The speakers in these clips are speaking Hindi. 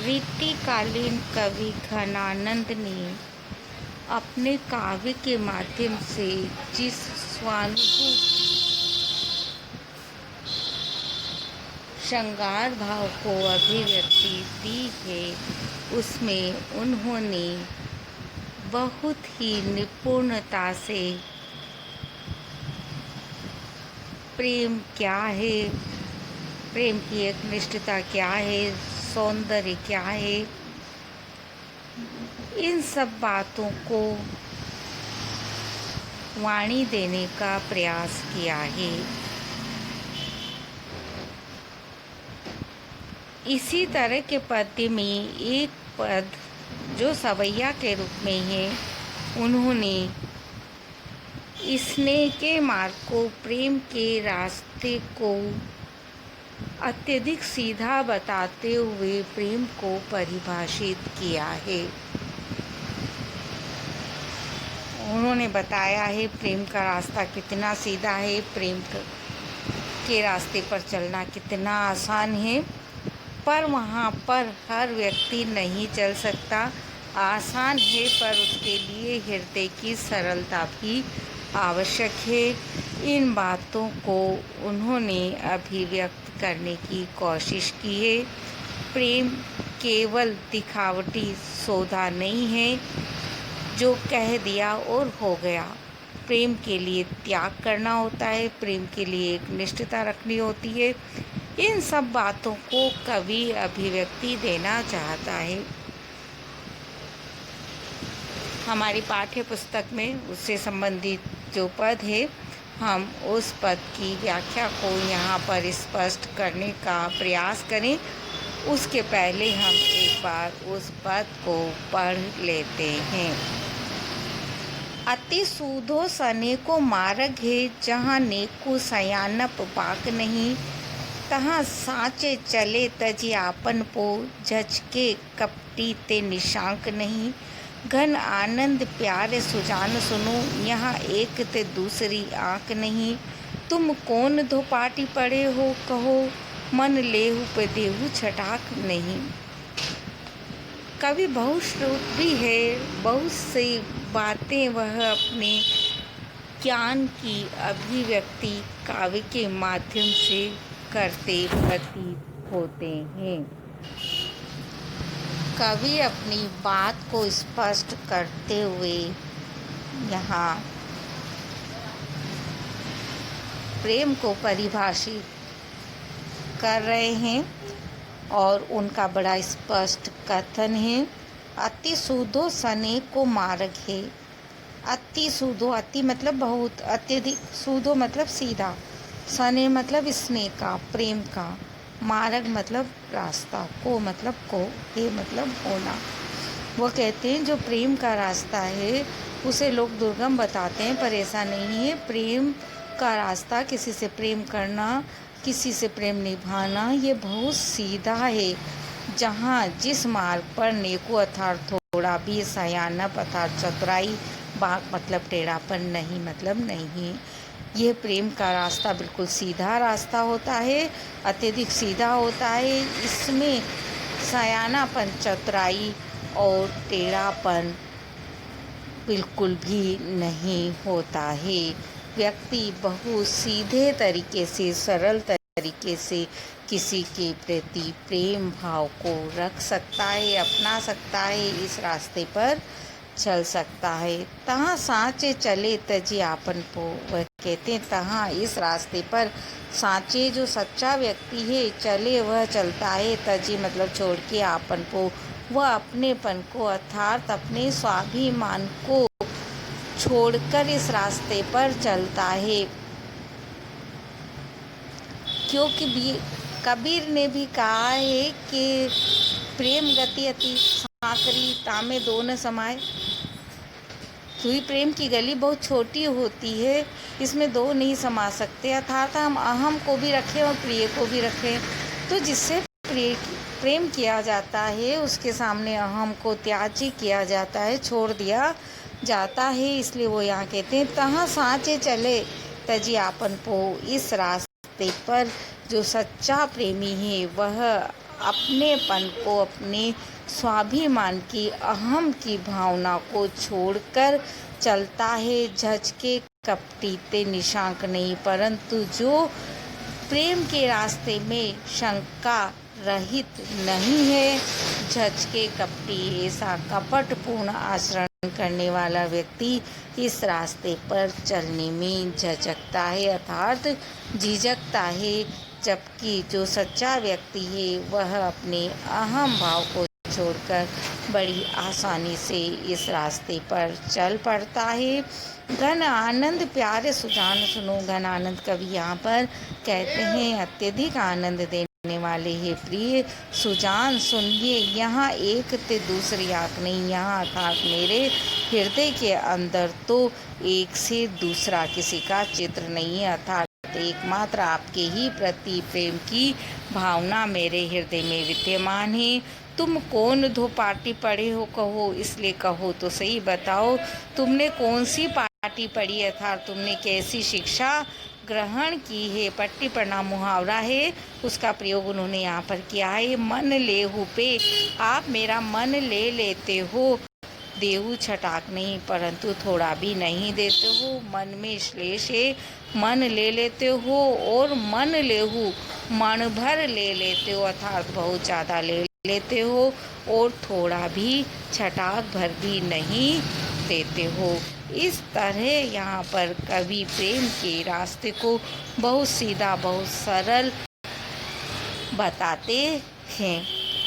रीतिकालीन कवि घनानंद ने अपने काव्य के माध्यम से जिस स्वानुभूति श्रृंगार भाव को अभिव्यक्ति दी है, उसमें उन्होंने बहुत ही निपुणता से प्रेम क्या है, प्रेम की एक निष्ठता क्या है, सौंदर्य क्या है, इन सब बातों को वाणी देने का प्रयास किया है। इसी तरह के पद्य में एक पद जो सवैया के रूप में है, उन्होंने स्नेह के मार्ग को, प्रेम के रास्ते को अत्यधिक सीधा बताते हुए प्रेम को परिभाषित किया है। उन्होंने बताया है प्रेम का रास्ता कितना सीधा है, प्रेम के रास्ते पर चलना कितना आसान है, पर वहाँ पर हर व्यक्ति नहीं चल सकता। आसान है पर उसके लिए हृदय की सरलता भी आवश्यक है। इन बातों को उन्होंने अभिव्यक्त करने की कोशिश की है। प्रेम केवल दिखावटी सौदा नहीं है जो कह दिया और हो गया। प्रेम के लिए त्याग करना होता है, प्रेम के लिए एक निष्ठता रखनी होती है। इन सब बातों को कवि अभिव्यक्ति देना चाहता है। हमारी पाठ्य पुस्तक में उससे संबंधित जो पद है, हम उस पद की व्याख्या को यहाँ पर स्पष्ट करने का प्रयास करें। उसके पहले हम एक बार उस पद को पढ़ लेते हैं। अति सूधो सने को मार्ग है, जहाँ नेकु सयानप पाक नहीं, तहाँ साँचे चले तजी आपन पो, जज के कपटी ते निशांक नहीं। घन आनंद प्यारे सुजान सुनो, यहाँ एक ते दूसरी आँख नहीं। तुम कौन धोपाटी पड़े हो, कहो मन लेहु पे देहु छटाक नहीं। कवि बहुश्रुत भी है, बहुत सी बातें वह अपने ज्ञान की अभिव्यक्ति काव्य के माध्यम से करते प्रतीत होते हैं। कवि अपनी बात को स्पष्ट करते हुए यहाँ प्रेम को परिभाषित कर रहे हैं और उनका बड़ा स्पष्ट कथन है। अति सूधो सने को मार्ग है। अति सूधो, अति मतलब बहुत, अत्यधिक, सूधो मतलब सीधा, सने मतलब स्नेह का, प्रेम का, मार्ग मतलब रास्ता, को मतलब को, हे मतलब होना। वो कहते हैं जो प्रेम का रास्ता है उसे लोग दुर्गम बताते हैं, पर ऐसा नहीं है। प्रेम का रास्ता, किसी से प्रेम करना, किसी से प्रेम निभाना, ये बहुत सीधा है। जहाँ जिस मार्ग पर नेको अर्थात थोड़ा भी, सयानप अर्थात चतुराई, बाक मतलब टेढ़ापन नहीं मतलब नहीं। यह प्रेम का रास्ता बिल्कुल सीधा रास्ता होता है, अत्यधिक सीधा होता है। इसमें सयानापन, चतुराई और टेढ़ापन बिल्कुल भी नहीं होता है। व्यक्ति बहुत सीधे तरीके से, सरल तरीके से किसी के प्रति प्रेम भाव को रख सकता है, अपना सकता है, इस रास्ते पर चल सकता है। तहाँ साँचे चले तजी आपन पो, वह कहते हैं तहाँ इस रास्ते पर साँचे जो सच्चा व्यक्ति है, चले वह चलता है, तजी मतलब छोड़ के, आपन पो वह अपनेपन को अर्थात अपने स्वाभिमान को छोड़कर इस रास्ते पर चलता है। क्योंकि कबीर ने भी कहा है कि प्रेम गति अति सांकरी, तामे दो न समाए। क्योंकि प्रेम की गली बहुत छोटी होती है, इसमें दो नहीं समा सकते, अर्थात हम अहम को भी रखें और प्रिय को भी रखें। तो जिससे प्रेम किया जाता है उसके सामने अहम को त्याज्य किया जाता है, छोड़ दिया जाता है। इसलिए वो यहाँ कहते हैं तहाँ साँचे चले तजी आपन पो, इस रास्ते पर जो सच्चा प्रेमी है वह अपनेपन को, अपने स्वाभिमान की, अहम की भावना को छोड़कर चलता है। झज के कपटी ते निशांक नहीं, परंतु जो प्रेम के रास्ते में शंका रहित नहीं है, झज के कपटी ऐसा कपटपूर्ण आचरण करने वाला व्यक्ति इस रास्ते पर चलने में झिझकता है, अर्थात झिझकता है। जबकि जो सच्चा व्यक्ति है वह अपने अहम भाव को छोड़कर बड़ी आसानी से इस रास्ते पर चल पड़ता है। घन आनंद प्यारे सुजान सुनो। घन आनंद कवि यहाँ पर कहते हैं अत्यधिक आनंद देने वाले हैं प्रिय सुजान सुनिए। यहाँ एक ते दूसरी आँख नहीं, यहाँ अर्थात मेरे हृदय के अंदर तो एक से दूसरा किसी का चित्र नहीं है, अर्थात एकमात्र आपके ही प्रति प्रेम की भावना मेरे हृदय में विद्यमान है। तुम कौन धो पार्टी पढ़े हो कहो, इसलिए कहो तो सही बताओ तुमने कौन सी पार्टी पढ़ी, अर्थात तुमने कैसी शिक्षा ग्रहण की है। पट्टी पढ़ना मुहावरा है, उसका प्रयोग उन्होंने यहाँ पर किया है। मन लेहु पे, आप मेरा मन ले लेते हो, देहु छटाक नहीं परंतु थोड़ा भी नहीं देते हो। मन में श्लेष है, मन ले लेते हो, और मन लेहु मन भर ले लेते हो, अर्थात बहुत ज़्यादा ले लेते हो, और थोड़ा भी छटाक भर भी नहीं देते हो। इस तरह यहाँ पर कवि प्रेम के रास्ते को बहुत सीधा, बहुत सरल बताते हैं,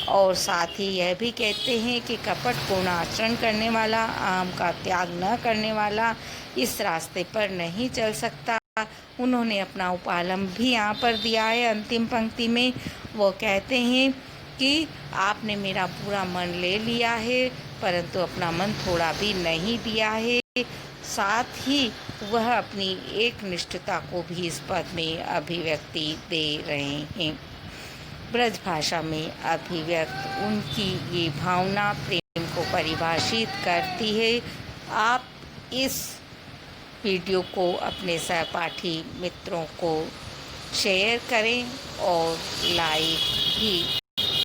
और साथ ही यह भी कहते हैं कि कपटपूर्ण आचरण करने वाला, आम का त्याग न करने वाला इस रास्ते पर नहीं चल सकता। उन्होंने अपना उपालंब भी यहाँ पर दिया है अंतिम पंक्ति में। वो कहते हैं कि आपने मेरा पूरा मन ले लिया है परंतु अपना मन थोड़ा भी नहीं दिया है। साथ ही वह अपनी एक निष्ठता को भी इस पद में अभिव्यक्ति दे रहे हैं। ब्रज भाषा में अभिव्यक्त उनकी ये भावना प्रेम को परिभाषित करती है। आप इस वीडियो को अपने सहपाठी मित्रों को शेयर करें और लाइक भी